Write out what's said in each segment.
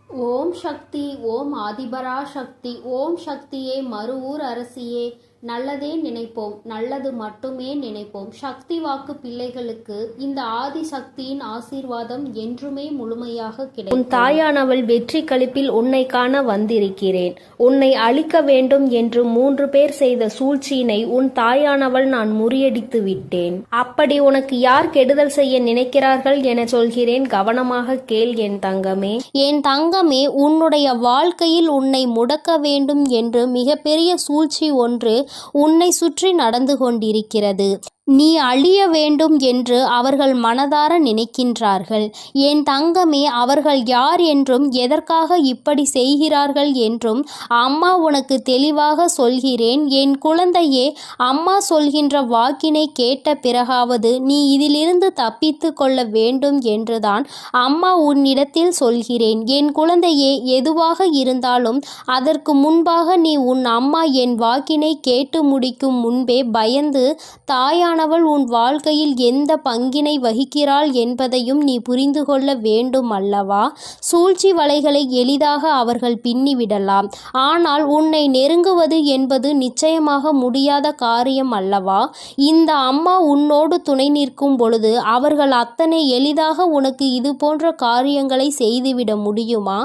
ஓம் சக்தி. ஓம் ஆதிபரா சக்தி. ஓம் சக்தியே, மறுவூர் அரசியே, நல்லதே நினைப்போம், நல்லது மட்டுமே நினைப்போம். சக்தி வாக்கு பிள்ளைகளுக்கு இந்த ஆதி சக்தியின் ஆசீர்வாதம் என்றுமே முழுமையாக கிடைக்கும். உன் தாயானவள் வெற்றி களிப்பில் உன்னை காண வந்திருக்கிறேன். உன்னை அழிக்க வேண்டும் என்று 3 பேர் செய்த சூழ்ச்சியினை உன் தாயானவள் நான் முறியடித்து விட்டேன். அப்படி உனக்கு யார் கெடுதல் செய்ய நினைக்கிறார்கள் என சொல்கிறேன், கவனமாக கேள் என் தங்கமே. என் தங்கமே, உன்னுடைய வாழ்க்கையில் உன்னை முடக்க வேண்டும் என்று மிகப்பெரிய சூழ்ச்சி ஒன்று உன்னை சுற்றி நடந்து கொண்டிருக்கிறது. நீ அழிய வேண்டும் என்று அவர்கள் மனதார நினைக்கின்றார்கள். என் தங்கமே, அவர்கள் யார் என்றும் எதற்காக இப்படி செய்கிறார்கள் என்றும் அம்மா உனக்கு தெளிவாக சொல்கிறேன். என் குழந்தையே, அம்மா சொல்கின்ற வாக்கினை கேட்ட பிறகாவது நீ இதிலிருந்து தப்பித்து கொள்ள வேண்டும் என்றுதான் அம்மா உன்னிடத்தில் சொல்கிறேன். என் குழந்தையே, எதுவாக இருந்தாலும் அதற்கு முன்பாக நீ உன் அம்மா என் வாக்கினை கேட்டு முடிக்கும் முன்பே பயந்து தாயானவள் உன் வாழ்க்கையில் எந்த பங்கினை வகிக்கிறாள் என்பதையும் நீ புரிந்து கொள்ள வேண்டும் அல்லவா? சூழ்ச்சி வலைகளை எளிதாக அவர்கள் பின்னிவிடலாம். ஆனால் உன்னை நெருங்குவது என்பது நிச்சயமாக முடியாத காரியம் அல்லவா? இந்த அம்மா உன்னோடு துணை நிற்கும் பொழுது அவர்கள் அத்தனை எளிதாக உனக்கு இது போன்ற காரியங்களை செய்துவிட முடியுமா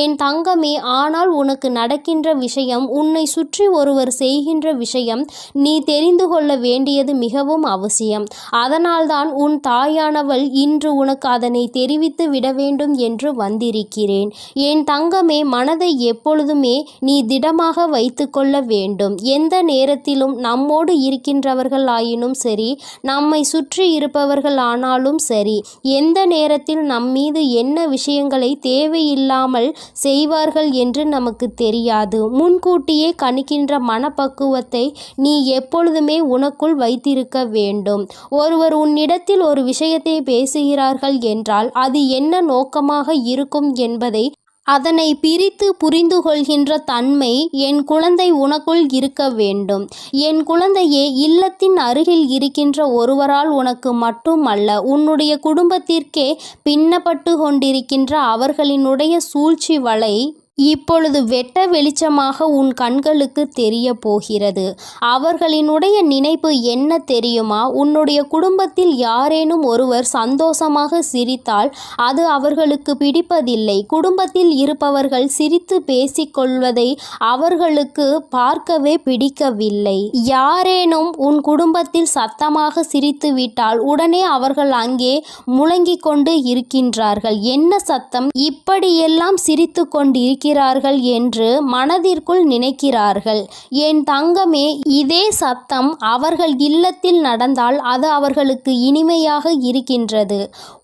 என் தங்கமே? ஆனால் உனக்கு நடக்கின்ற விஷயம், உன்னை சுற்றி ஒருவர் செய்கின்ற விஷயம் நீ தெரிந்து கொள்ள வேண்டியது மிகவும் அவசியம். அதனால்தான் உன் தாயானவள் இன்று உனக்கு அதனை தெரிவித்து விட வேண்டும் என்று வந்திருக்கிறேன். என் தங்கமே, மனதை எப்பொழுதுமே நீ திடமாக வைத்து கொள்ள வேண்டும். எந்த நேரத்திலும் நம்மோடு இருக்கின்றவர்கள் ஆயினும் சரி, நம்மை சுற்றி இருப்பவர்கள் ஆனாலும் சரி, எந்த நேரத்தில் நம்மீது என்ன விஷயங்களை தேவையில்லாமல் செய்வார்கள் என்று நமக்கு தெரியாது. முன்கூட்டியே கணிக்கின்ற மனப்பக்குவத்தை நீ எப்பொழுதுமே உனக்குள் வைத்திருக்க வேண்டும். ஒருவர் உன்னிடத்தில் ஒரு விஷயத்தை பேசுகிறார்கள் என்றால் அது என்ன நோக்கமாக இருக்கும் என்பதை அதனை பிரித்து புரிந்து கொள்கின்ற தன்மை என் குழந்தை உனக்குள் இருக்க வேண்டும். என் குழந்தையே, இல்லத்தின் அருகில் இருக்கின்ற ஒருவரால் உனக்கு மட்டுமல்ல, உன்னுடைய குடும்பத்திற்கே பின்னப்பட்டு கொண்டிருக்கின்ற அவர்களினுடைய சூழ்ச்சி வலை இப்பொழுது வெட்ட வெளிச்சமாக உன் கண்களுக்கு தெரிய போகிறது. அவர்களினுடைய நினைப்பு என்ன தெரியுமா? உன்னுடைய குடும்பத்தில் யாரேனும் ஒருவர் சந்தோஷமாக சிரித்தால் அது அவர்களுக்கு பிடிப்பதில்லை. குடும்பத்தில் இருப்பவர்கள் சிரித்து பேசிக்கொள்வதை அவர்களுக்கு பார்க்கவே பிடிக்கவில்லை. யாரேனும் உன் குடும்பத்தில் சத்தமாக சிரித்து விட்டால் உடனே அவர்கள் அங்கே முழங்கிக் கொண்டு இருக்கின்றார்கள். என்ன சத்தம்? இப்படியெல்லாம் சிரித்து கொண்டிருக்கிறார்கள் என்று மனதிற்குள் நினைக்கிறார்கள். என் தங்கமே, இதே சத்தம் அவர்கள் இல்லத்தில் நடந்தால் அது அவர்களுக்கு இனிமையாக இருக்கின்றது.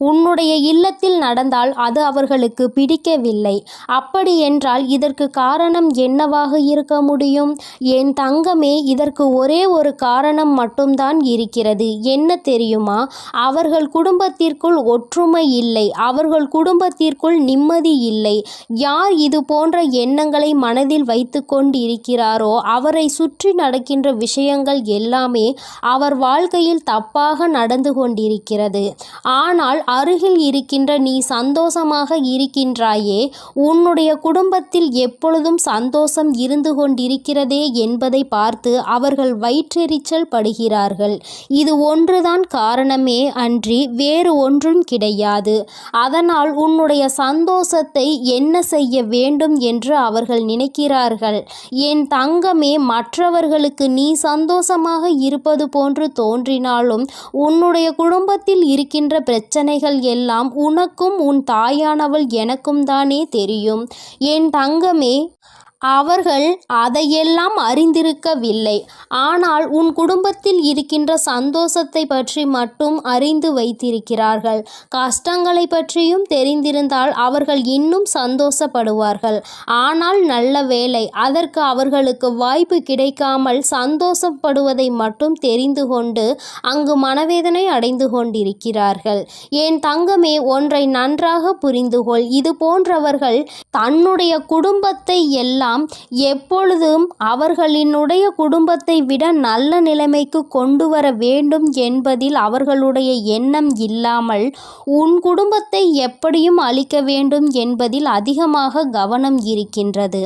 உன்னுடைய இல்லத்தில் நடந்தால் அது அவர்களுக்கு பிடிக்கவில்லை. அப்படி என்றால் இதற்கு காரணம் என்னவாக இருக்க முடியும்? என் தங்கமே, இதற்கு ஒரே ஒரு காரணம் மட்டும்தான் இருக்கிறது. என்ன தெரியுமா? அவர்கள் குடும்பத்திற்குள் ஒற்றுமை இல்லை. அவர்கள் குடும்பத்திற்குள் நிம்மதி இல்லை. யார் இது போன்ற எண்ணங்களை மனதில் வைத்து கொண்டிருக்கிறாரோ அவரை சுற்றி நடக்கின்ற விஷயங்கள் எல்லாமே அவர் வாழ்க்கையில் தப்பாக நடந்து கொண்டிருக்கிறது. ஆனால் அருகில் இருக்கின்ற நீ சந்தோஷமாக இருக்கின்றாயே, உன்னுடைய குடும்பத்தில் எப்பொழுதும் சந்தோஷம் இருந்து கொண்டிருக்கிறதே என்பதை பார்த்து அவர்கள் வயிற்றெரிச்சல் படுகிறார்கள். இது ஒன்றுதான் காரணமே அன்றி வேறு ஒன்றும் கிடையாது. அதனால் உன்னுடைய சந்தோஷத்தை என்ன செய்ய வேண்டும் என்று அவர்கள் நினைக்கிறார்கள். என் தங்கமே, மற்றவர்களுக்கு நீ சந்தோஷமாக இருப்பது போன்று தோன்றினாலும் உன்னுடைய குடும்பத்தில் இருக்கின்ற பிரச்சனைகள் எல்லாம் உனக்கும் உன் தாயானவள் எனக்கும் தானே தெரியும். என் தங்கமே, அவர்கள் அதையெல்லாம் அறிந்திருக்கவில்லை. ஆனால் உன் குடும்பத்தில் இருக்கின்ற சந்தோஷத்தை பற்றி மட்டும் அறிந்து வைத்திருக்கிறார்கள். கஷ்டங்களை பற்றியும் தெரிந்திருந்தால் அவர்கள் இன்னும் சந்தோஷப்படுவார்கள். ஆனால் நல்ல வேளை, அதற்கு அவர்களுக்கு வாய்ப்பு கிடைக்காமல் சந்தோஷப்படுவதை மட்டும் தெரிந்து கொண்டு அங்கு மனவேதனை அடைந்து கொண்டிருக்கிறார்கள். என் தங்கமே, ஒன்றை நன்றாக புரிந்துகொள். இது போன்றவர்கள் தன்னுடைய குடும்பத்தை எல்லாம் எல்லாம் எப்பொழுதும் அவர்களினுடைய குடும்பத்தை விட நல்ல நிலைமைக்கு கொண்டு வர வேண்டும் என்பதில் அவர்களுடைய எண்ணம் இல்லாமல் உன் குடும்பத்தை எப்படியும் அழிக்க வேண்டும் என்பதில் அதிகமாக கவனம் இருக்கின்றது.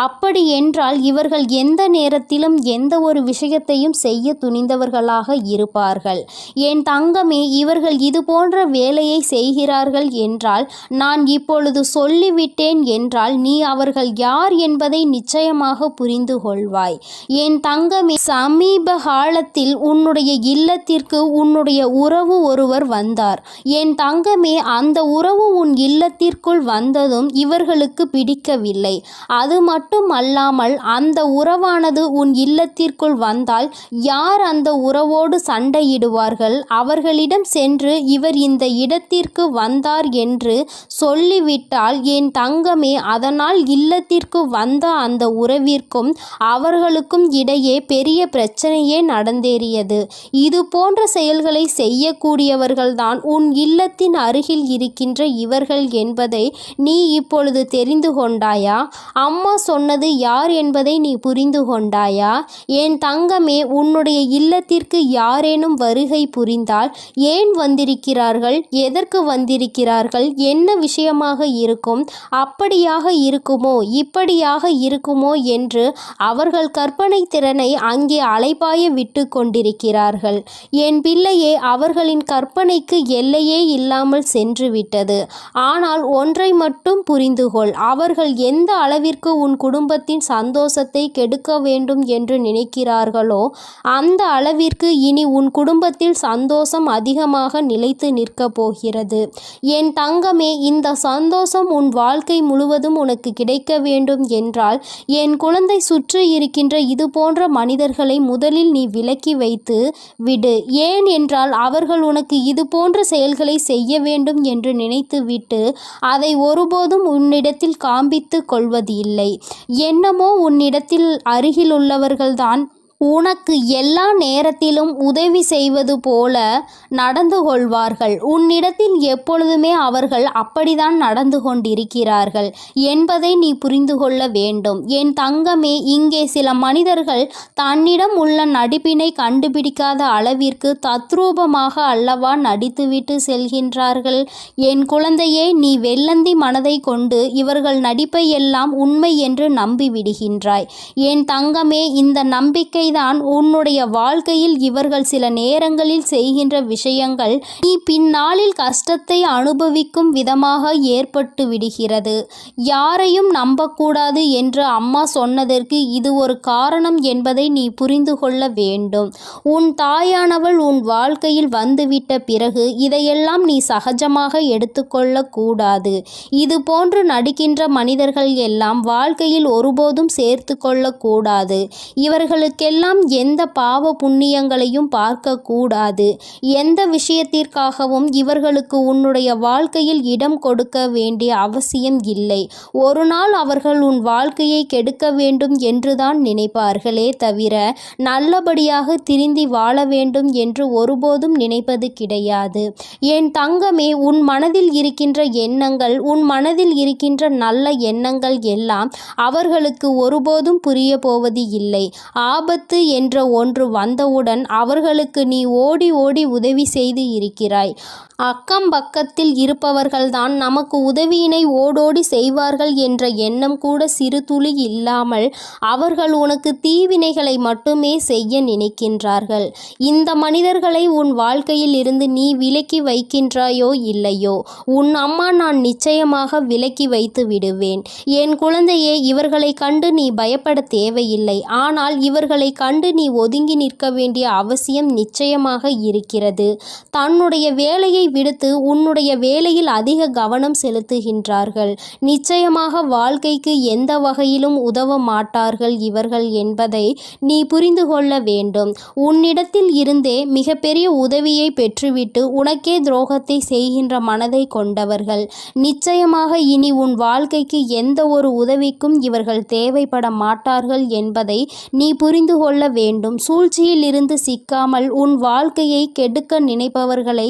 அப்படி என்றால் இவர்கள் எந்த நேரத்திலும் எந்த ஒரு விஷயத்தையும் செய்ய துணிந்தவர்களாக இருப்பார்கள். என் தங்கமே, இவர்கள் இது போன்ற வேலையை செய்கிறார்கள் என்றால் நான் இப்பொழுது சொல்லிவிட்டேன் என்றால் நீ அவர்கள் யார் என்பதை நிச்சயமாக புரிந்து கொள்வாய். என் தங்கமே, சமீப காலத்தில் உன்னுடைய இல்லத்திற்கு உன்னுடைய உறவு ஒருவர் வந்தார். என் தங்கமே, அந்த உறவு உன் இல்லத்திற்குள் வந்ததும் இவர்களுக்கு பிடிக்கவில்லை. அது மட்டும் அல்லாமல் அந்த உறவானது உன் இல்லத்திற்குள் வந்தால் யார் அந்த உறவோடு சண்டையிடுவார்கள்? அவர்களிடம் சென்று இவர் இந்த இடத்திற்கு வந்தார் என்று சொல்லிவிட்டால் என் தங்கமே, அதனால் இல்லத்திற்கு வந்த அந்த உறவிற்கும் அவர்களுக்கும் இடையே பெரிய பிரச்சனையே நடந்தேறியது. இது போன்ற செயல்களை செய்யக்கூடியவர்கள்தான் உன் இல்லத்தின் அருகில் இருக்கின்ற இவர்கள் என்பதை நீ இப்பொழுது தெரிந்து கொண்டாயா? அம்மா சொன்னது யார் என்பதை நீ புரிந்து கொண்டாயா? என் தங்கமே, உன்னுடைய இல்லத்திற்கு யாரேனும் வருகை புரிந்தால் ஏன் வந்திருக்கிறார்கள், எதற்கு வந்திருக்கிறார்கள், என்ன விஷயமாக இருக்கும், அப்படியாக இருக்குமோ இப்படியாக இருக்குமோ என்று அவர்கள் கற்பனை திறனை அங்கே அலைபாய விட்டு கொண்டிருக்கிறார்கள். என் பிள்ளையே, அவர்களின் கற்பனைக்கு எல்லையே இல்லாமல் சென்று விட்டது. ஆனால் ஒன்றை மட்டும் புரிந்து கொள், அவர்கள் எந்த அளவிற்கு உன் குடும்பத்தின் சந்தோஷத்தை கெடுக்க வேண்டும் என்று நினைக்கிறார்களோ அந்த அளவிற்கு இனி உன் குடும்பத்தில் சந்தோஷம் அதிகமாக நிலைத்து நிற்கப் போகிறது. என் தங்கமே, இந்த சந்தோஷம் உன் வாழ்க்கை முழுவதும் உனக்கு கிடைக்க வேண்டும் என்றால் என் குழந்தை சுற்றி இருக்கின்ற இது போன்ற மனிதர்களை முதலில் நீ விலக்கி வைத்து விடு. ஏன் என்றால் அவர்கள் உனக்கு இது போன்ற செயல்களை செய்ய வேண்டும் என்று நினைத்துவிட்டு அதை ஒருபோதும் உன்னிடத்தில் காண்பித்து கொள்வது இல்லை. என்னமோ உன்னிடத்தில் அருகிலுள்ளவர்கள்தான் உனக்கு எல்லா நேரத்திலும் உதவி செய்வது போல நடந்து கொள்வார்கள். உன்னிடத்தில் எப்பொழுதுமே அவர்கள் அப்படித்தான் நடந்து கொண்டிருக்கிறார்கள் என்பதை நீ புரிந்து கொள்ள வேண்டும். என் தங்கமே, இங்கே சில மனிதர்கள் தன்னிடம் உள்ள நடிப்பினை கண்டுபிடிக்காத அளவிற்கு தத்ரூபமாக அல்லவா நடித்துவிட்டு செல்கின்றார்கள். என் குழந்தையே, நீ வெள்ளந்தி மனதை கொண்டு இவர்கள் நடிப்பை எல்லாம் உண்மை என்று நம்பி விடுகின்றாய். என் தங்கமே, இந்த நம்பிக்கை தான் உன்னுடைய வாழ்க்கையில் இவர்கள் சில நேரங்களில் செய்கின்ற விஷயங்கள் நீ பின்னாளில் கஷ்டத்தை அனுபவிக்கும் விதமாக ஏற்பட்டு விடுகிறது. யாரையும் நம்பக்கூடாது என்று அம்மா சொன்னதற்கு இது ஒரு காரணம் என்பதை நீ புரிந்து கொள்ள வேண்டும். உன் தாயானவள் உன் வாழ்க்கையில் வந்துவிட்ட பிறகு இதையெல்லாம் நீ சகஜமாக எடுத்துக்கொள்ள கூடாது. இது போன்று நடிக்கின்ற மனிதர்கள் எல்லாம் வாழ்க்கையில் ஒருபோதும் சேர்த்து கொள்ளக்கூடாது. இவர்களுக்கெல்லாம் எந்த பாவ புண்ணியங்களையும் பார்க்க கூடாது. எந்த விஷயத்திற்காகவும் இவர்களுக்கு உன்னுடைய வாழ்க்கையில் இடம் கொடுக்க வேண்டிய அவசியம் இல்லை. ஒரு நாள் அவர்கள் உன் வாழ்க்கையை கெடுக்க வேண்டும் என்றுதான் நினைப்பார்களே தவிர நல்லபடியாக திருந்தி வாழ வேண்டும் என்று ஒருபோதும் நினைப்பது கிடையாது. என் தங்கமே, உன் மனதில் இருக்கின்ற எண்ணங்கள், உன் மனதில் இருக்கின்ற நல்ல எண்ணங்கள் எல்லாம் அவர்களுக்கு ஒருபோதும் புரிய போவது இல்லை. ஆபத்து என்ற ஒன்று வந்தவுடன் அவர்களுக்கு நீ ஓடி ஓடி உதவி செய்து இருக்கிறாய். அக்கம் பக்கத்தில் இருப்பவர்கள்தான் நமக்கு உதவியினை ஓடோடி செய்வார்கள் என்ற எண்ணம் கூட சிறு துளி இல்லாமல் அவர்கள் உனக்கு தீவினைகளை மட்டுமே செய்ய நினைக்கின்றார்கள். இந்த மனிதர்களை உன் வாழ்க்கையில் இருந்து நீ விலக்கி வைக்கின்றாயோ இல்லையோ, உன் அம்மா நான் நிச்சயமாக விலக்கி வைத்து விடுவேன். என் குழந்தையே, இவர்களை கண்டு நீ பயப்பட தேவையில்லை. ஆனால் இவர்களை கண்டு நீ ஒதுங்கி நிற்க வேண்டிய அவசியம் நிச்சயமாக இருக்கிறது. தன்னுடைய வேலையை விடுத்து உன்னுடைய வேலையில் அதிக கவனம் செலுத்துகின்றார்கள். நிச்சயமாக வாழ்க்கைக்கு எந்த வகையிலும் உதவ மாட்டார்கள் இவர்கள் என்பதை நீ புரிந்து கொள்ள வேண்டும். உன்னிடத்தில் இருந்தே மிகப்பெரிய உதவியை பெற்றுவிட்டு உனக்கே துரோகத்தை செய்கின்ற மனதை கொண்டவர்கள். நிச்சயமாக இனி உன் வாழ்க்கைக்கு எந்த ஒரு உதவிக்கும் இவர்கள் தேவைப்பட மாட்டார்கள் என்பதை நீ புரிந்து கொள்ள கொள்ள வேண்டும். சூழ்ச்சியில் இருந்து சிக்காமல் உன் வாழ்க்கையை கெடுக்க நினைப்பவர்களை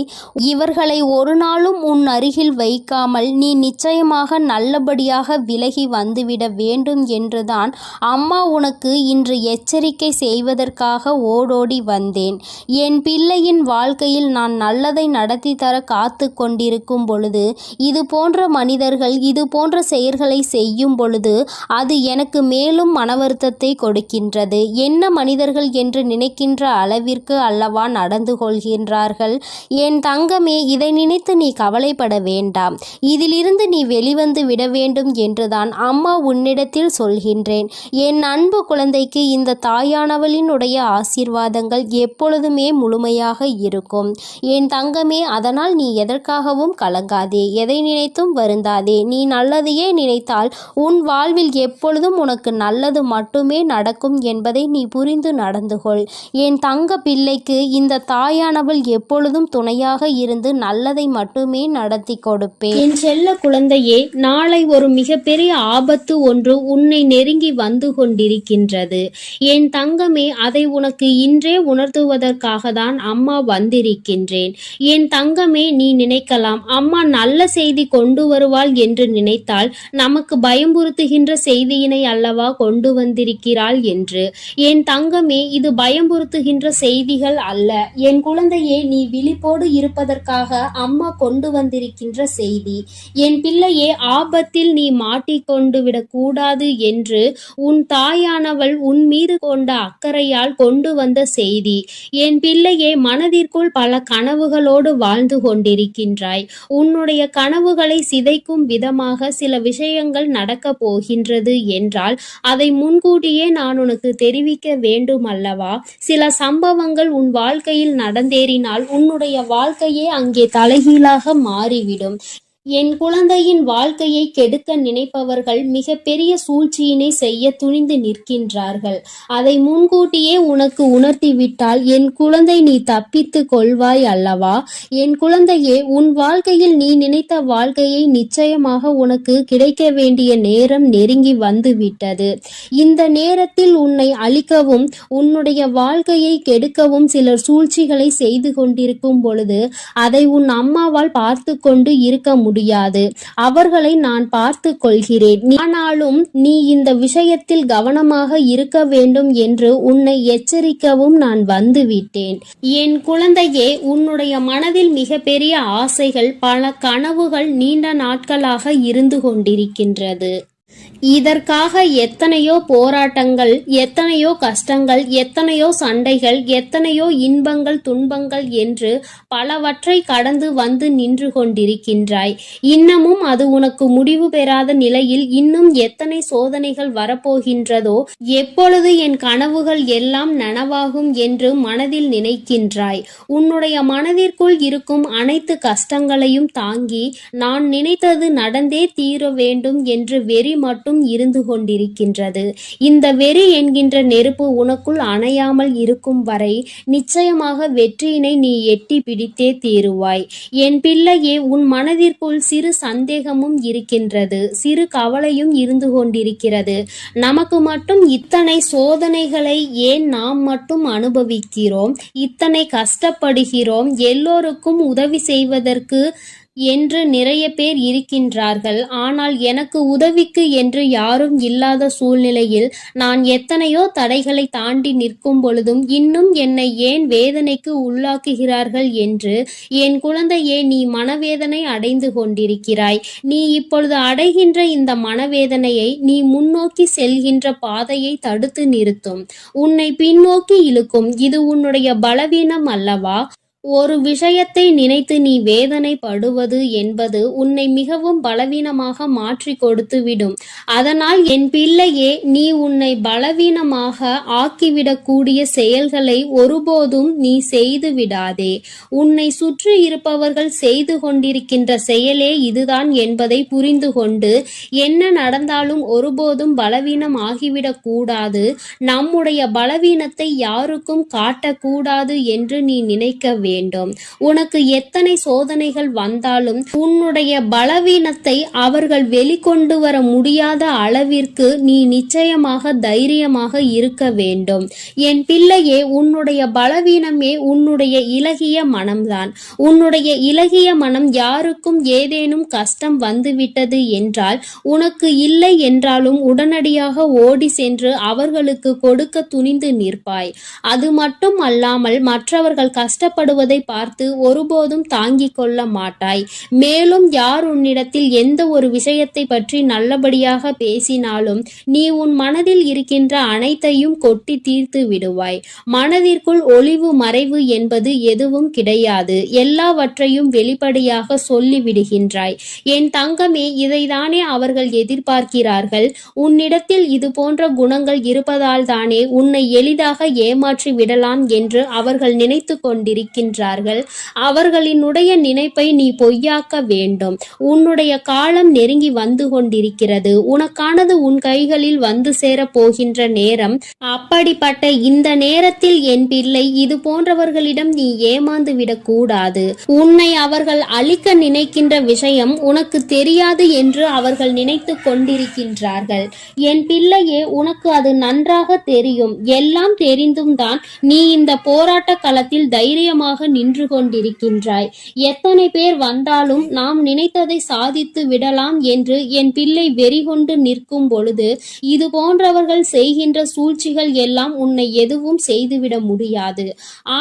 இவர்களை ஒரு நாளும் உன் அருகில் வைக்காமல் நீ நிச்சயமாக நல்லபடியாக விலகி வந்துவிட வேண்டும் என்றுதான் அம்மா உனக்கு இன்று எச்சரிக்கை செய்வதற்காக ஓடோடி வந்தேன். என் பிள்ளையின் வாழ்க்கையில் நான் நல்லதை நடத்தி தர காத்து கொண்டிருக்கும் பொழுது இது போன்ற மனிதர்கள் இது போன்ற செயல்களை செய்யும் பொழுது அது எனக்கு மேலும் மன வருத்தத்தை கொடுக்கின்றது. என்ன மனிதர்கள் என்று நினைக்கின்ற அளவிற்கு அல்லவா நடந்து கொள்கின்றார்கள். என் தங்கமே, இதை நினைத்து நீ கவலைப்பட வேண்டாம். இதிலிருந்து நீ வெளிவந்து விட வேண்டும் என்றுதான் அம்மா உன்னிடத்தில் சொல்கின்றேன். என் அன்பு குழந்தைக்கு இந்த தாயானவளினுடைய ஆசீர்வாதங்கள் எப்பொழுதுமே முழுமையாக இருக்கும். என் தங்கமே, அதனால் நீ எதற்காகவும் கலங்காதே, எதை நினைத்தும் வருந்தாதே. நீ நல்லதையே நினைத்தால் உன் வாழ்வில் எப்பொழுதும் உனக்கு நல்லது மட்டுமே நடக்கும் என்பதை நீ புரிந்து நடந்து கொள். என் தங்க பிள்ளைக்கு இந்த தாயானவள் எப்பொழுதும் துணையாக இருந்து நல்லதை மட்டுமே நடத்தி கொடுப்பேன். என் செல்ல குழந்தையே, நாளை ஒரு மிகப்பெரிய ஆபத்து ஒன்று உன்னை நெருங்கி வந்து கொண்டிருக்கின்றது. என் தங்கமே, அதை உனக்கு இன்றே உணர்த்துவதற்காக தான் அம்மா வந்திருக்கின்றேன். என் தங்கமே, நீ நினைக்கலாம் அம்மா நல்ல செய்தி கொண்டு வருவாள் என்று நினைத்தால் நமக்கு பயம்புறுத்துகின்ற செய்தியினை அல்லவா கொண்டு வந்திருக்கிறாள் என்று. என் தங்கமே, இது பயம்புறுத்துகின்ற செய்திகள் அல்ல. என் குழந்தையே, நீ விழிப்போடு இருப்பதற்காக அம்மா கொண்டு வந்திருக்கின்ற செய்தி. என் பிள்ளையே, ஆபத்தில் நீ மாட்டிக்கொண்டு விடக்கூடாது என்று உன் தாயானவள் உன் மீது கொண்ட அக்கறையால் கொண்டு வந்த செய்தி. என் பிள்ளையே, மனதிற்குள் பல கனவுகளோடு வாழ்ந்து கொண்டிருக்கின்றாய். உன்னுடைய கனவுகளை சிதைக்கும் விதமாக சில விஷயங்கள் நடக்கப் போகின்றது என்றால் அதை முன்கூட்டியே நான் உனக்கு தெரிவிக்க வேண்டும் அல்லவா? சில சம்பவங்கள் உன் வாழ்க்கையில் நடந்தேறினால் உன்னுடைய வாழ்க்கையே அங்கே தலைகீழாக மாறிவிடும். என் குழந்தையின் வாழ்க்கையை கெடுக்க நினைப்பவர்கள் மிகப்பெரிய சூழ்ச்சியினை செய்ய துணிந்து நிற்கின்றார்கள். அதை முன்கூட்டியே உனக்கு உணர்த்திவிட்டால் என் குழந்தை நீ தப்பித்து கொள்வாய் அல்லவா? என் குழந்தையே, உன் வாழ்க்கையில் நீ நினைத்த வாழ்க்கையை நிச்சயமாக உனக்கு கிடைக்க வேண்டிய நேரம் நெருங்கி வந்து விட்டது. இந்த நேரத்தில் உன்னை அழிக்கவும் உன்னுடைய வாழ்க்கையை கெடுக்கவும் சிலர் சூழ்ச்சிகளை செய்து கொண்டிருக்கும் பொழுது அதை உன் அம்மாவால் பார்த்து கொண்டு இருக்க முடியாது. அவர்களை நான் பார்த்து கொள்கிறேன். ஆனாலும் நீ இந்த விஷயத்தில் கவனமாக இருக்க வேண்டும் என்று உன்னை எச்சரிக்கவும் நான் வந்துவிட்டேன். என் குழந்தையே, உன்னுடைய மனதில் மிகப்பெரிய ஆசைகள், பல கனவுகள் நீண்ட நாட்களாக இருந்து கொண்டிருக்கின்றது. இதற்காக எத்தனையோ போராட்டங்கள், எத்தனையோ கஷ்டங்கள், எத்தனையோ சண்டைகள், எத்தனையோ இன்பங்கள், துன்பங்கள் என்று பலவற்றை கடந்து வந்து நின்று கொண்டிருக்கின்றாய். இன்னமும் அது உனக்கு முடிவு பெறாத நிலையில் இன்னும் எத்தனை சோதனைகள் வரப்போகின்றதோ, எப்பொழுது என் கனவுகள் எல்லாம் நனவாகும் என்று மனதில் நினைக்கின்றாய். உன்னுடைய மனதிற்குள் இருக்கும் அனைத்து கஷ்டங்களையும் தாங்கி நான் நினைத்தது நடந்தே தீர வேண்டும் என்று வெறி மட்டும் இருந்து கொண்டிருக்கின்றது. இந்த வெறி என்கின்ற நெருப்பு உனக்குள் அணையாமல் இருக்கும் வரை நிச்சயமாக வெற்றியினை நீ எட்டி பிடித்தே தீருவாய். என் பிள்ளையே, உன் மனதிற்குள் சிறு சந்தேகமும் இருக்கின்றது, சிறு கவலையும் இருந்து கொண்டிருக்கிறது. நமக்கு மட்டும் இத்தனை சோதனைகளை ஏன் நாம் மட்டும் அனுபவிக்கிறோம், இத்தனை கஷ்டப்படுகிறோம், எல்லோருக்கும் உதவி செய்வதற்கு என்று நிறைய பேர் இருக்கின்றார்கள். ஆனால் எனக்கு உதவிக்கு என்று யாரும் இல்லாத சூழ்நிலையில் நான் எத்தனையோ தடைகளை தாண்டி நிற்கும் பொழுதும் இன்னும் என்னை ஏன் வேதனைக்கு உள்ளாக்குகிறார்கள் என்று என் குழந்தையே, நீ மனவேதனை அடைந்து கொண்டிருக்கிறாய். நீ இப்பொழுது அடைகின்ற இந்த மனவேதனையை நீ முன்னோக்கி செல்கின்ற பாதையை தடுத்து நிறுத்தும், உன்னை பின்னோக்கி இழுக்கும். இது உன்னுடைய பலவீனம் அல்லவா? ஒரு விஷயத்தை நினைத்து நீ வேதனைப்படுவது என்பது உன்னை மிகவும் பலவீனமாக மாற்றி கொடுத்துவிடும். அதனால் என் பிள்ளையே, நீ உன்னை பலவீனமாக ஆக்கிவிடக்கூடிய செயல்களை ஒருபோதும் நீ செய்து விடாதே. உன்னை சுற்றி இருப்பவர்கள் செய்து கொண்டிருக்கின்ற செயலே இதுதான் என்பதை புரிந்து கொண்டு என்ன நடந்தாலும் ஒருபோதும் பலவீனம் ஆகிவிடக் கூடாது, நம்முடைய பலவீனத்தை யாருக்கும் காட்டக்கூடாது என்று நீ நினைக்க வேண்டும். உனக்கு எத்தனை சோதனைகள் வந்தாலும் உன்னுடைய பலவீனத்தை அவர்கள் வெளிக்கொண்டு வர முடியாத அளவிற்கு நீ நிச்சயமாக தைரியமாக இருக்க வேண்டும். என் பிள்ளையே, உன்னுடைய பலவீனமே உன்னுடைய இலகிய மனம்தான். உன்னுடைய இலகிய மனம் யாருக்கும் ஏதேனும் கஷ்டம் வந்துவிட்டது என்றால், உனக்கு இல்லை என்றாலும் உடனடியாக ஓடி சென்று அவர்களுக்கு கொடுக்க துணிந்து நிற்பாய். அது மட்டும் அல்லாமல் மற்றவர்கள் கஷ்டப்படுவதை பார்த்து ஒருபோதும் தாங்கிக் கொள்ள மாட்டாய். மேலும் யார் உன்னிடத்தில் எந்த ஒரு விஷயத்தை பற்றி நல்லபடியாக பேசினாலும் நீ உன் மனதில் இருக்கின்ற அனைத்தையும் கொட்டி தீர்த்து விடுவாய். மனதிற்குள் ஒளிவு மறைவு என்பது எதுவும் கிடையாது. எல்லாவற்றையும் வெளிப்படையாக சொல்லி விடுகின்றாய். என் தங்கமே, இதைதானே அவர்கள் எதிர்பார்க்கிறார்கள். உன்னிடத்தில் இது போன்ற குணங்கள் இருப்பதால் தானே உன்னை எளிதாக ஏமாற்றி விடலாம் என்று அவர்கள் நினைத்து கொண்டிருக்கின்றார்கள். அவர்களினுடைய நினைப்பை நீ பொய்யாக்க வேண்டும். உன்னுடைய காலம் நெருங்கி வந்து கொண்டிருக்கிறது. உனக்கானது உன் கைகளில் வந்து சேரப் போகின்ற நேரம். அப்படிப்பட்ட இந்த நேரத்தில் என் பிள்ளை, இது போன்றவர்களிடம் நீ ஏமாந்து விடக்கூடாது. உன்னை அவர்கள் அழிக்க நினைக்கின்ற விஷயம் உனக்கு தெரியாது என்று அவர்கள் நினைத்து கொண்டிருக்கின்றார்கள். என் பிள்ளையே, உனக்கு அது நன்றாக தெரியும். எல்லாம் தெரிந்தும் தான் நீ இந்த போராட்ட களத்தில் தைரியமாக நின்று கொண்டிருக்கின்றாய். எத்தனை பேர் வந்தாலும் நாம் நினைத்ததை சாதித்து விடலாம் என்று என் பிள்ளை வெறிகொண்டு நிற்கும் பொழுது இது போன்றவர்கள் செய்கின்ற சூழ்ச்சிகள் எல்லாம் உன்னை எதுவும் செய்துவிட முடியாது.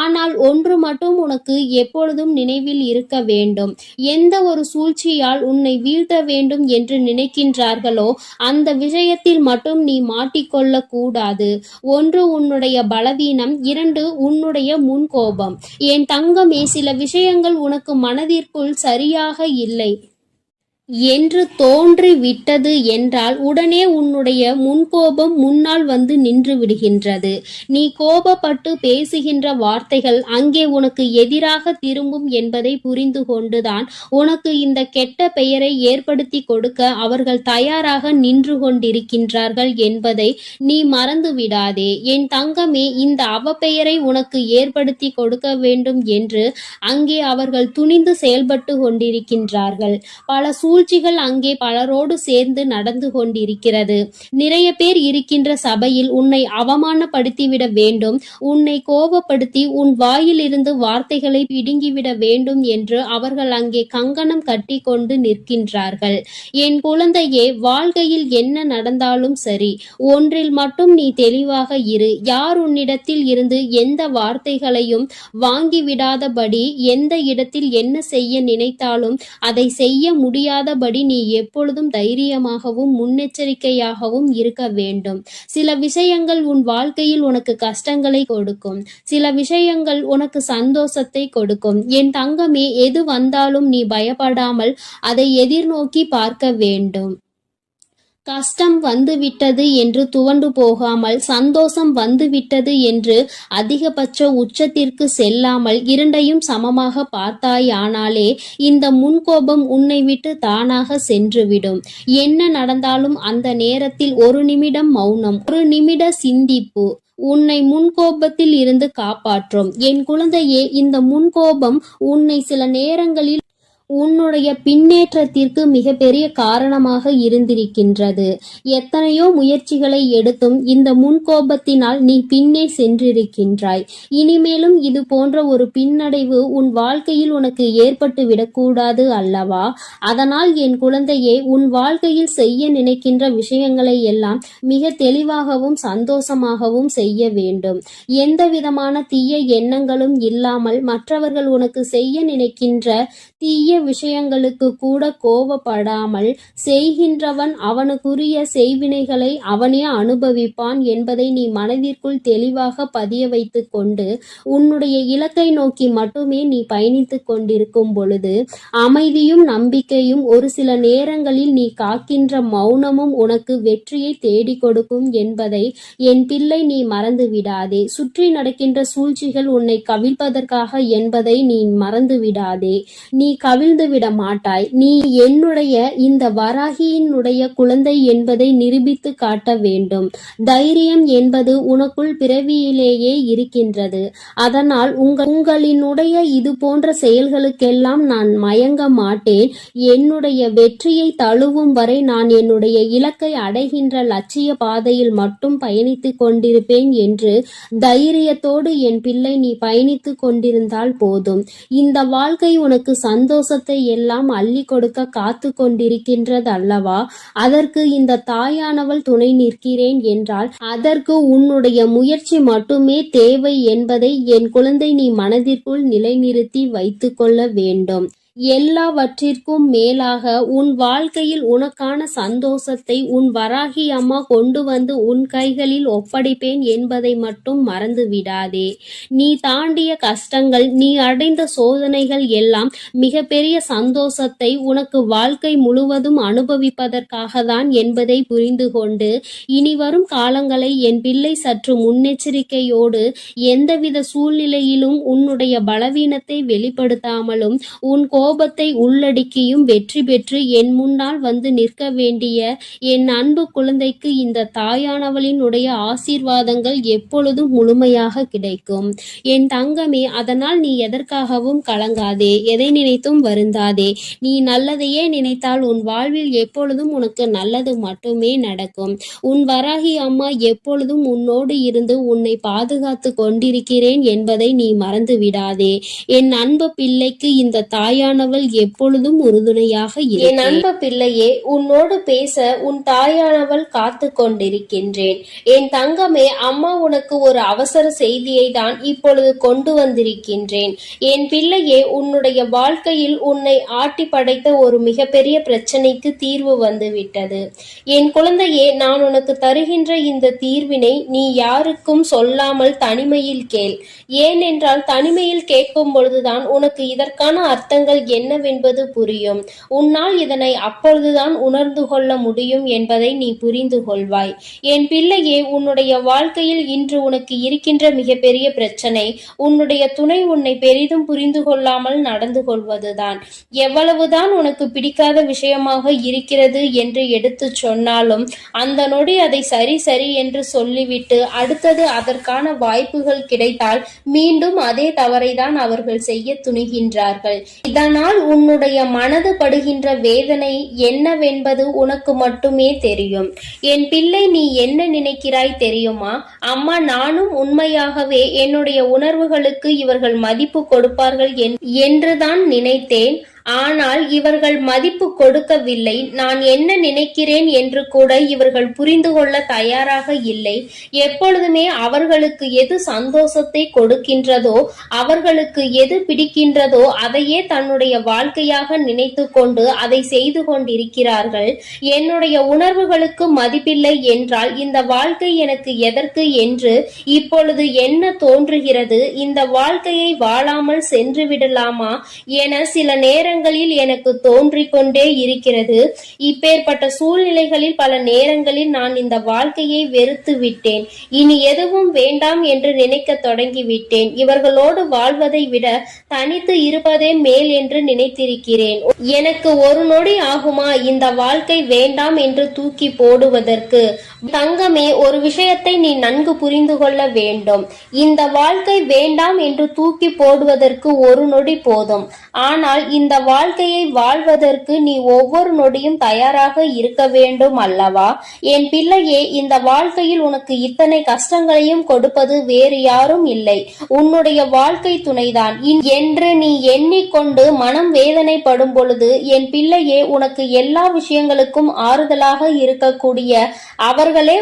ஆனால் ஒன்று மட்டும் உனக்கு எப்பொழுதும் நினைவில் இருக்க வேண்டும். எந்த ஒரு சூழ்ச்சியால் உன்னை வீழ்த்த வேண்டும் என்று நினைக்கின்றார்களோ அந்த விஷயத்தில் மட்டும் நீ மாட்டிக்கொள்ள கூடாது. ஒன்று உன்னுடைய பலவீனம், இரண்டு உன்னுடைய முன்கோபம். என் தங்கமே, சில விஷயங்கள் உனக்கு மனதிற்குள் சரியாக இல்லை என்று தோன்றி விட்டது என்றால் உடனே உன்னுடைய முன்கோபம் முன்னால் வந்து நின்று விடுகின்றது. நீ கோபப்பட்டு பேசுகின்ற வார்த்தைகள் அங்கே உனக்கு எதிராக திரும்பும் என்பதை புரிந்து கொண்டுதான் உனக்கு இந்த கெட்ட பெயரை ஏற்படுத்தி கொடுக்க அவர்கள் தயாராக நின்று கொண்டிருக்கின்றார்கள் என்பதை நீ மறந்து விடாதே. என் தங்கமே, இந்த அவப்பெயரை உனக்கு ஏற்படுத்தி கொடுக்க வேண்டும் என்று அங்கே அவர்கள் துணிந்து செயல்பட்டு கொண்டிருக்கின்றார்கள். பல சூழ்ச்சிகள் அங்கே பலரோடு சேர்ந்து நடந்து கொண்டிருக்கிறது. நிறைய பேர் இருக்கின்ற சபையில் உன்னை அவமானப்படுத்திவிட வேண்டும், உன்னை கோபப்படுத்தி உன் வாயிலிருந்து வார்த்தைகளை பிடுங்கிவிட வேண்டும் என்று அவர்கள் அங்கே கங்கணம் கட்டி கொண்டு நிற்கின்றார்கள். என் குழந்தையே, வாழ்க்கையில் என்ன நடந்தாலும் சரி, ஒன்றில் மட்டும் நீ தெளிவாக இரு. யார் உன்னிடத்தில் இருந்து எந்த வார்த்தைகளையும் வாங்கிவிடாதபடி, எந்த இடத்தில் என்ன செய்ய நினைத்தாலும் அதை செய்ய முடியாதபடி நீ எப்பொழுதும் தைரியமாகவும் முன்னெச்சரிக்கையாகவும் இருக்க வேண்டும். சில விஷயங்கள் உன் வாழ்க்கையில் உனக்கு கஷ்டங்களை கொடுக்கும், சில விஷயங்கள் உனக்கு சந்தோஷத்தை கொடுக்கும். என் தங்கமே, எது வந்தாலும் நீ பயப்படாமல் அதை எதிர்நோக்கி பார்க்க வேண்டும். கஷ்டம் வந்துவிட்டது என்று துவண்டு போகாமல், சந்தோஷம் வந்துவிட்டது என்று அதிகபட்ச உச்சத்திற்கு செல்லாமல் இரண்டையும் சமமாக பார்த்தாயானாலே இந்த முன்கோபம் உன்னை விட்டு தானாக சென்றுவிடும். என்ன நடந்தாலும் அந்த நேரத்தில் ஒரு நிமிடம் மௌனம், ஒரு நிமிட சிந்திப்பு உன்னை முன்கோபத்தில் இருந்து காப்பாற்றும். என் குழந்தையே, இந்த முன்கோபம் உன்னை சில நேரங்களில் உன்னுடைய பின்னேற்றத்திற்கு மிகப்பெரிய காரணமாக இருந்திருக்கின்றது. எத்தனையோ முயற்சிகளை எடுத்தும் இந்த முன்கோபத்தினால் நீ பின்னே சென்றிருக்கின்றாய். இனிமேலும் இது போன்ற ஒரு பின்னடைவு உன் வாழ்க்கையில் உனக்கு ஏற்பட்டு விடக்கூடாது அல்லவா? அதனால் என் குழந்தையே, உன் வாழ்க்கையில் செய்ய நினைக்கின்ற விஷயங்களை எல்லாம் மிக தெளிவாகவும் சந்தோஷமாகவும் செய்ய வேண்டும். எந்த விதமான தீய எண்ணங்களும் இல்லாமல் மற்றவர்கள் உனக்கு செய்ய நினைக்கின்ற தீய விஷயங்களுக்கு கூட கோபப்படாமல் செய்கின்றவன் அவனுக்குரிய செய்வினைகளை அவனே அனுபவிப்பான் என்பதை நீ மனதிற்குள் தெளிவாக பதிய வைத்து கொண்டு உன்னுடைய இலக்கை நோக்கி மட்டுமே நீ பயணித்துக் கொண்டிருக்கும் பொழுது அமைதியும் நம்பிக்கையும் ஒரு சில நேரங்களில் நீ காக்கின்ற மௌனமும் உனக்கு வெற்றியை தேடி கொடுக்கும் என்பதை என் பிள்ளை நீ மறந்து விடாதே. சுற்றி நடக்கின்ற சூழ்ச்சிகள் உன்னை கவிழ்ப்பதற்காக என்பதை நீ மறந்து விடாதே. நீ கவிழ் வீழ்ந்துவிட மாட்டாய். நீ என்னுடைய இந்த வராகியினுடைய குழந்தை என்பதை நிரூபித்து காட்ட வேண்டும். தைரியம் என்பது உனக்குள் பிறவியிலேயே இருக்கின்றது. அதனால் உங்களினுடைய இது போன்ற செயல்களுக்கெல்லாம் நான் மயங்க மாட்டேன். என்னுடைய வெற்றியை தழுவும் வரை நான் என்னுடைய இலக்கை அடைகின்ற லட்சிய பாதையில் மட்டும் பயணித்துக் கொண்டிருப்பேன் என்று தைரியத்தோடு என் பிள்ளை நீ பயணித்துக் கொண்டிருந்தால் போதும். இந்த வாழ்க்கை உனக்கு சந்தோஷத்தை எல்லாம் அள்ளி கொடுக்க காத்து கொண்டிருக்கின்றது அல்லவா? அதற்கு இந்த தாயானவள் துணை நிற்கிறேன் என்றால் அதற்கு உன்னுடைய முயற்சி மட்டுமே தேவை என்பதை என் குழந்தை நீ மனதிற்குள் நிலைநிறுத்தி வைத்துக் கொள்ள வேண்டும். எல்லாவற்றிற்கும் மேலாக உன் வாழ்க்கையில் உனக்கான சந்தோஷத்தை உன் வராகி அம்மா கொண்டு வந்து உன் கைகளில் ஒப்படைப்பேன் என்பதை மட்டும் மறந்து விடாதே. நீ தாண்டிய கஷ்டங்கள், நீ அடைந்த சோதனைகள் எல்லாம் மிகப்பெரிய சந்தோஷத்தை உனக்கு வாழ்க்கை முழுவதும் அனுபவிப்பதற்காக தான் என்பதை புரிந்து கொண்டு இனி வரும் காலங்களை என் பிள்ளை சற்று முன்னெச்சரிக்கையோடு எந்தவித சூழ்நிலையிலும் உன்னுடைய பலவீனத்தை வெளிப்படுத்தாமலும் உன் கோபத்தை உள்ளடக்கியும் வெற்றி பெற்று என் முன்னால் வந்து நிற்க வேண்டிய என் அன்பு குழந்தைக்கு இந்த தாயானவளினுடைய ஆசீர்வாதங்கள் எப்பொழுதும் முழுமையாக கிடைக்கும். என் தங்கமே, அதனால் நீ எதற்காகவும் கலங்காதே, எதை நினைத்தும் வருந்தாதே. நீ நல்லதையே நினைத்தால் உன் வாழ்வில் எப்பொழுதும் உனக்கு நல்லது மட்டுமே நடக்கும். உன் வராகி அம்மா எப்பொழுதும் உன்னோடு இருந்து உன்னை பாதுகாத்து கொண்டிருக்கிறேன் என்பதை நீ மறந்து விடாதே. என் அன்பு பிள்ளைக்கு இந்த தாயானவள் எப்பொழுதும் உறுதுணையாக இரு. என் அன்பு பிள்ளையே, உன்னோடு பேச உன் தாயானவள் காத்து கொண்டிருக்கின்றேன். என் தங்கமே, அம்மா உனக்கு ஒரு அவசர செய்தியை தான் இப்பொழுது கொண்டு வந்திருக்கின்றேன். என் பிள்ளையே, உன்னுடைய வாழ்க்கையில் உன்னை ஆட்டி படைத்த ஒரு மிகப்பெரிய பிரச்சனைக்கு தீர்வு வந்துவிட்டது. என் குழந்தையே, நான் உனக்கு தருகின்ற இந்த தீர்வினை நீ யாருக்கும் சொல்லாமல் தனிமையில் கேள். ஏனென்றால் தனிமையில் கேட்கும் பொழுதுதான் உனக்கு இதற்கான அர்த்தங்கள் என்னவென்பது புரியும். உன்னால் இதனை அப்பொழுதுதான் உணர்ந்து கொள்ள முடியும் என்பதை நீ புரிந்து கொள்வாய். என் பிள்ளையே, உன்னுடைய வாழ்க்கையில் இன்று உனக்கு இருக்கின்ற மிகப்பெரிய பிரச்சனை உன்னுடைய துணை உன்னை பெரிதும் புரிந்து கொள்ளாமல் நடந்து கொள்வதுதான். எவ்வளவுதான் உனக்கு பிடிக்காத விஷயமாக இருக்கிறது என்று எடுத்து சொன்னாலும் அந்த நொடி அதை சரி சரி என்று சொல்லிவிட்டு அடுத்தது அதற்கான வாய்ப்புகள் கிடைத்தால் மீண்டும் அதே தவறை தான் அவர்கள் செய்ய துணிகின்றார்கள். இதனால் உன்னுடைய மனது படுகின்ற வேதனை என்னவென்பது உனக்கு மட்டுமே தெரியும். என் பிள்ளை, நீ என்ன நினைக்கிறாய் தெரியுமா? அம்மா, நானும் உண்மையாகவே என்னுடைய உணர்வுகளுக்கு இவர்கள் மதிப்பு கொடுப்பார்கள் என்றுதான் நினைத்தேன். ஆனால் இவர்கள் மதிப்பு கொடுக்கவில்லை. நான் என்ன நினைக்கிறேன் என்று கூட இவர்கள் புரிந்து கொள்ள தயாராக இல்லை. எப்பொழுதுமே அவர்களுக்கு எது சந்தோஷத்தை கொடுக்கின்றதோ, அவர்களுக்கு எது பிடிக்கின்றதோ அதையே தன்னுடைய வாழ்க்கையாக நினைத்து கொண்டு அதை செய்து கொண்டிருக்கிறார்கள். என்னுடைய உணர்வுகளுக்கு மதிப்பில்லை என்றால் இந்த வாழ்க்கை எனக்கு எதற்கு என்று இப்பொழுது என்ன தோன்றுகிறது? இந்த வாழ்க்கையை வாழாமல் சென்று விடலாமா என சில நேரங்களில் எனக்கு தோன்றிக் கொண்டே இருக்கிறது. இப்பேற்பட்ட சூழ்நிலைகளில் பல நேரங்களில் நான் இந்த வாழ்க்கையை வெறுத்து விட்டேன். இனி எதுவும் வேண்டாம் என்று நினைக்க தொடங்கிவிட்டேன். இவர்களோடு வாழ்வதை விட தனித்து இருப்பதே மேல் என்று நினைத்திருக்கிறேன். எனக்கு ஒரு நொடி ஆகுமா இந்த வாழ்க்கை வேண்டாம் என்று தூக்கி போடுவதற்கு? தங்கமே, ஒரு விஷயத்தை நீ நன்கு புரிந்து கொள்ள வேண்டும். இந்த வாழ்க்கை வேண்டாம் என்று தூக்கி போடுவதற்கு ஒரு நொடி போதும். ஆனால் இந்த வாழ்க்கையை வாழ்வதற்கு நீ ஒவ்வொரு நொடியும் தயாராக இருக்க வேண்டும் அல்லவா? என் பிள்ளையே, இந்த வாழ்க்கையில் உனக்கு இத்தனை கஷ்டங்களையும் கொடுப்பது வேறு யாரும் இல்லை, உன்னுடைய வாழ்க்கை துணைதான் என்று நீ எண்ணிக்கொண்டு மனம் வேதனைப்படும் பொழுது என் பிள்ளையே, உனக்கு எல்லா விஷயங்களுக்கும் ஆறுதலாக இருக்கக்கூடிய அவர்களே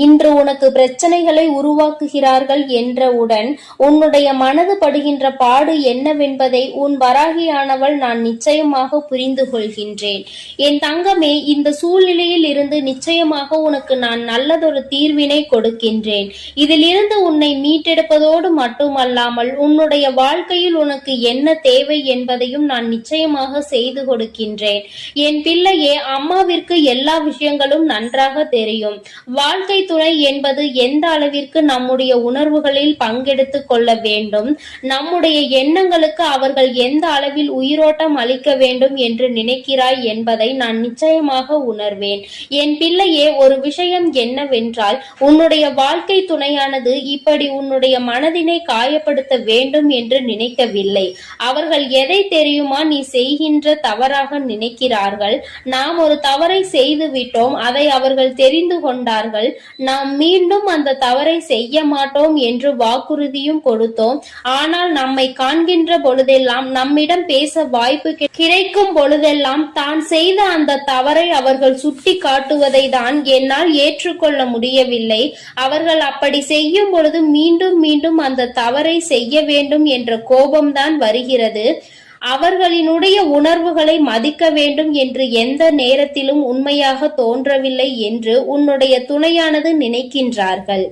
இன்று உனக்கு பிரச்சனைகளை உருவாக்குகிறார்கள் என்றவுடன் உன்னுடைய மனது படுகின்ற பாடு என்னவென்பதை உன் வராகியானவள் நான் நிச்சயமாக புரிந்து கொள்கின்றேன். என் தங்கமே, இந்த சூழ்நிலையில் இருந்து நிச்சயமாக உனக்கு நான் நல்லதொரு தீர்வினை கொடுக்கின்றேன். இதிலிருந்து உன்னை மீட்டெடுப்பதோடு மட்டுமல்லாமல் உன்னுடைய வாழ்க்கையில் உனக்கு என்ன தேவை என்பதையும் நான் நிச்சயமாக செய்து கொடுக்கின்றேன். என் பிள்ளையே, அம்மாவிற்கு எல்லா விஷயங்களும் நன்றாக தெரியும். வாழ்க்கை துணை என்பது எந்த அளவிற்கு நம்முடைய உணர்வுகளில் பங்கெடுத்துக் கொள்ள வேண்டும், நம்முடைய எண்ணங்களுக்கு அவர்கள் எந்த அளவில் உயிரோட்டம் உன்னிடம் அளிக்க வேண்டும் என்று நினைக்கிறாய் என்பதை நான் நிச்சயமாக உணர்வேன். என் பிள்ளையே, ஒரு விஷயம் என்னவென்றால், உன்னுடைய வாழ்க்கை துணையானது இப்படி உன்னுடைய மனதினை காயப்படுத்த வேண்டும் என்று நினைக்கவில்லை. அவர்கள் எதை தெரியுமா நீ செய்கின்ற தவறாக நினைக்கிறார்கள். நாம் ஒரு தவறை செய்து விட்டோம், அதை அவர்கள் தெரிந்து கொண்டார்கள். நாம் மீண்டும் அந்த தவறை செய்ய மாட்டோம் என்று வாக்குறுதியும் கொடுத்தோம். ஆனால் நம்மை காண்கின்ற பொழுதெல்லாம், நம்மிடம் பேச வாய்ப்பு கிடைக்கும் பொழுதெல்லாம் தான் செய்த அந்த தவறை அவர்கள் சுட்டி காட்டுவதை தான் என்னால் ஏற்றுக்கொள்ள முடியவில்லை. அவர்கள் அப்படி செய்யும் பொழுது மீண்டும் மீண்டும் அந்த தவறை செய்ய வேண்டும் என்ற கோபம்தான் வருகிறது. அவர்களினுடைய உணர்வுகளை மதிக்க வேண்டும் என்று எந்த நேரத்திலும் உண்மையாக தோன்றவில்லை என்று உன்னுடைய துணையானது நினைக்கின்றார்கள்.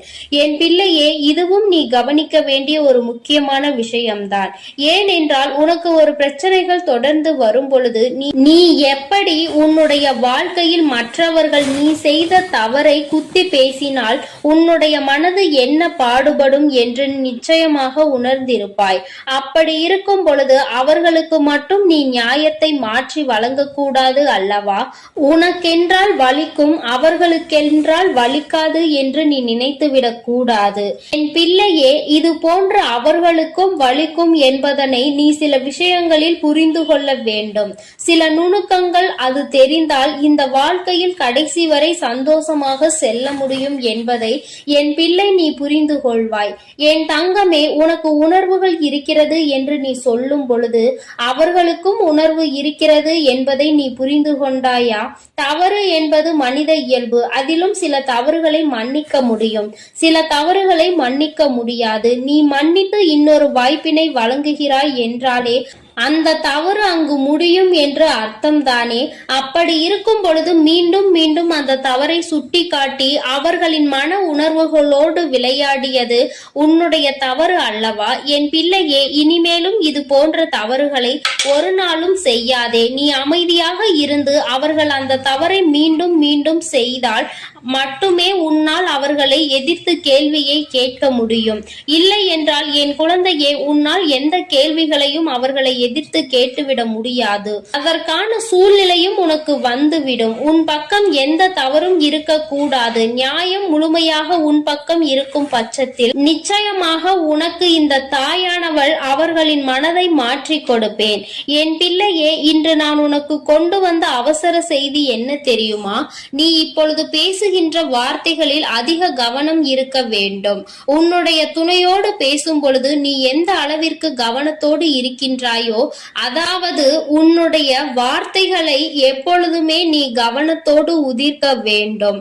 என் பிள்ளையே, இதுவும் நீ கவனிக்க வேண்டிய ஒரு முக்கியமான விஷயம்தான். ஏனென்றால் உனக்கு ஒரு பிரச்சனைகள் தொடர்ந்து வரும் பொழுது நீ எப்படி உன்னுடைய வாழ்க்கையில் மற்றவர்கள் நீ செய்த தவறை குத்தி பேசினால் உன்னுடைய மனது என்ன பாடுபடும் என்று நிச்சயமாக உணர்ந்திருப்பாய். அப்படி இருக்கும் பொழுது அவர்களுக்கு மட்டும் நீ நியாயத்தை மாற்றி வழங்கக்கூடாது அல்லவா? உனக்கென்றால் வலிக்கும், அவர்களுக்கென்றால் வலிக்காது என்று நீ நினைத்துவிடக் கூடாது. என் பிள்ளையே, இது போன்ற அவர்களுக்கும் வலிக்கும் என்பதனை நீ சில விஷயங்களில் புரிந்து கொள்ள வேண்டும். சில நுணுக்கங்கள் அது தெரிந்தால் இந்த வாழ்க்கையில் கடைசி வரை சந்தோஷமாக செல்ல முடியும் என்பதை என் பிள்ளை நீ புரிந்து கொள்வாய். என் தங்கமே, உனக்கு உணர்வுகள் இருக்கிறது என்று நீ சொல்லும் பொழுது அவர்களுக்கும் உணர்வு இருக்கிறது என்பதை நீ புரிந்து கொண்டாயா? தவறு என்பது மனித இயல்பு. அதிலும் சில தவறுகளை மன்னிக்க முடியும், சில தவறுகளை மன்னிக்க முடியாது. நீ மன்னித்து இன்னொரு வாய்ப்பினை வழங்குகிறாய் என்றாலே அந்த தவறு அங்கு முடியும் என்று அர்த்தம்தானே? அப்படி இருக்கும் பொழுது மீண்டும் மீண்டும் அந்த தவறை சுட்டி காட்டி அவர்களின் மன உணர்வுகளோடு விளையாடியது உன்னுடைய தவறு அல்லவா? என் பிள்ளையே, இனிமேலும் இது போன்ற தவறுகளை ஒரு நாளும் செய்யாதே. நீ அமைதியாக இருந்து அவர்கள் அந்த தவறை மீண்டும் மீண்டும் செய்தால் மட்டுமே உன்னால் அவர்களை எதிர்த்து கேள்வியை கேட்க முடியும். இல்லை என்றால் என் குழந்தையே, உன்னால் எந்த கேள்விகளையும் அவர்களை எதிர்த்து கேட்டுவிட முடியாது. அதற்கான சூழ்நிலையும் உனக்கு வந்துவிடும். உன் பக்கம் எந்த தவறும் இருக்க கூடாது. நியாயம் முழுமையாக உன் பக்கம் இருக்கும் பட்சத்தில் நிச்சயமாக உனக்கு இந்த தாயானவள் அவர்களின் மனதை மாற்றி கொடுப்பேன். என் பிள்ளையே, இன்று நான் உனக்கு கொண்டு வந்த அவசர செய்தி என்ன தெரியுமா? நீ இப்பொழுது பேசுகின்ற வார்த்தைகளில் அதிக கவனம் இருக்க வேண்டும். உன்னுடைய துணையோடு பேசும் பொழுது நீ எந்த அளவிற்கு கவனத்தோடு இருக்கின்றாயோ, அதாவது உன்னுடைய வார்த்தைகளை எப்பொழுதுமே நீ கவனத்தோடு உதிர்க்க வேண்டும்.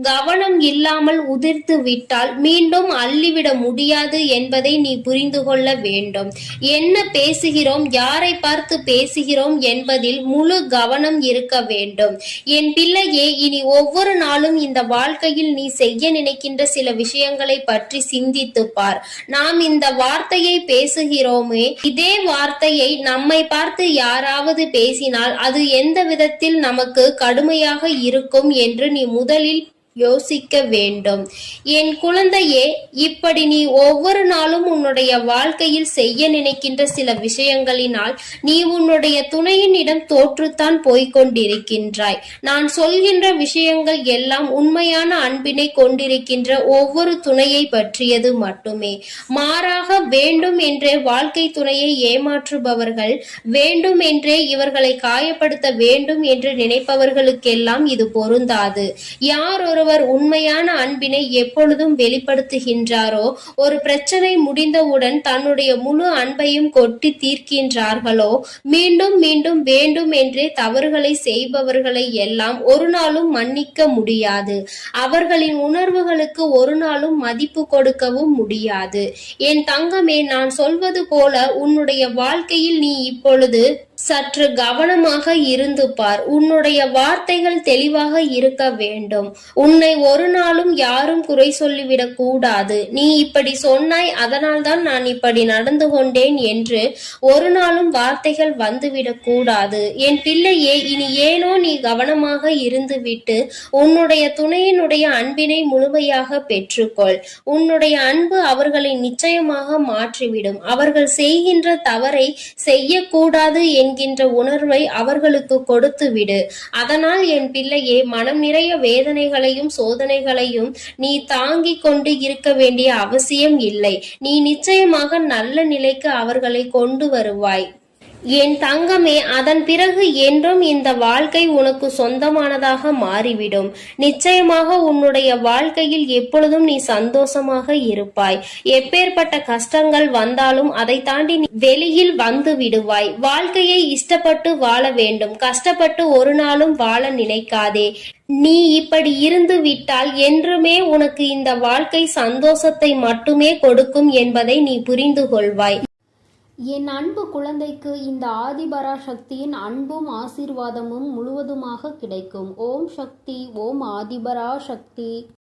கவனம் இல்லாமல் உதிர்த்து விட்டால் மீண்டும் அள்ளிவிட முடியாது என்பதை நீ புரிந்து கொள்ள வேண்டும். என்ன பேசுகிறோம், யாரை பார்த்து பேசுகிறோம் என்பதில் முழு கவனம் இருக்க வேண்டும். என் பிள்ளையே, இனி ஒவ்வொரு நாளும் இந்த வாழ்க்கையில் நீ செய்ய நினைக்கின்ற சில விஷயங்களை பற்றி சிந்தித்து பார். நாம் இந்த வார்த்தையை பேசுகிறோமே, இதே வார்த்தையை நம்மை பார்த்து யாராவது பேசினால் அது எந்த விதத்தில் நமக்கு கடுமையாக இருக்கும் என்று நீ முதலில் யோசிக்க வேண்டும். என் குழந்தையே, இப்படி நீ ஒவ்வொரு நாளும் உன்னுடைய வாழ்க்கையில் செய்ய நினைக்கின்ற சில விஷயங்களினால் நீ உன்னுடைய துணையினிடம் தோற்றுத்தான் போய்கொண்டிருக்கின்றாய். நான் சொல்கின்ற விஷயங்கள் எல்லாம் உண்மையான அன்பினை கொண்டிருக்கின்ற ஒவ்வொரு துணையை பற்றியது மட்டுமே. மாறாக வேண்டும் என்றே வாழ்க்கை துணையை ஏமாற்றுபவர்கள், வேண்டும் என்றே இவர்களை காயப்படுத்த வேண்டும் என்று நினைப்பவர்களுக்கெல்லாம் இது பொருந்தாது. யார் ஒருவர் உண்மையான அன்பினை எப்பொழுதும் வெளிப்படுத்துகின்றாரோ, ஒரு பிரச்சனை முடிந்தவுடன் தன்னுடைய முழு அன்பையும் கொட்டி தீர்க்கின்றார்களோ, மீண்டும் மீண்டும் வேண்டும் என்றே தவறுகளை செய்பவர்களை எல்லாம் ஒரு நாளும் மன்னிக்க முடியாது. அவர்களின் உணர்வுகளுக்கு ஒரு நாளும் மதிப்பு கொடுக்கவும் முடியாது. என் தங்கமே, நான் சொல்வது போல உன்னுடைய வாழ்க்கையில் நீ இப்பொழுது சற்று கவனமாக இருந்து பார். உன்னுடைய வார்த்தைகள் தெளிவாக இருக்க வேண்டும். உன்னை ஒரு நாளும் யாரும் குறை சொல்லிவிடக் கூடாது. நீ இப்படி சொன்னாய், அதனால் தான் நான் இப்படி நடந்து கொண்டேன் என்று ஒரு நாளும் வார்த்தைகள் வந்துவிடக் கூடாது. என் பிள்ளையே, இனி ஏனோ நீ கவனமாக இருந்துவிட்டு உன்னுடைய துணையினுடைய அன்பினை முழுமையாக பெற்றுக்கொள். உன்னுடைய அன்பு அவர்களை நிச்சயமாக மாற்றிவிடும். அவர்கள் செய்கின்ற தவறை செய்யக்கூடாது என்கின்ற உணர்வை அவர்களுக்கு கொடுத்து விடு. அதனால் என் பிள்ளையே, மனம் நிறைய வேதனைகளையும் சோதனைகளையும் நீ தாங்கிக் கொண்டு இருக்க வேண்டிய அவசியம் இல்லை. நீ நிச்சயமாக நல்ல நிலைக்கு அவர்களை கொண்டு வருவாய். என் தங்கமே, அதன் பிறகு என்றும் இந்த வாழ்க்கை உனக்கு சொந்தமானதாக மாறிவிடும். நிச்சயமாக உன்னுடைய வாழ்க்கையில் எப்பொழுதும் நீ சந்தோஷமாக இருப்பாய். எப்பேற்பட்ட கஷ்டங்கள் வந்தாலும் அதை தாண்டி நீ வெளியில் வந்து விடுவாய். வாழ்க்கையை இஷ்டப்பட்டு வாழ வேண்டும், கஷ்டப்பட்டு ஒரு நாளும் வாழ நினைக்காதே. நீ இப்படி இருந்து விட்டால் என்றுமே உனக்கு இந்த வாழ்க்கை சந்தோஷத்தை மட்டுமே கொடுக்கும் என்பதை நீ புரிந்து கொள்வாய். என் அன்பு குழந்தைக்கு இந்த ஆதிபராசக்தியின் அன்பும் ஆசீர்வாதமும் முழுவதுமாக கிடைக்கும். ஓம் சக்தி, ஓம் ஆதிபராசக்தி.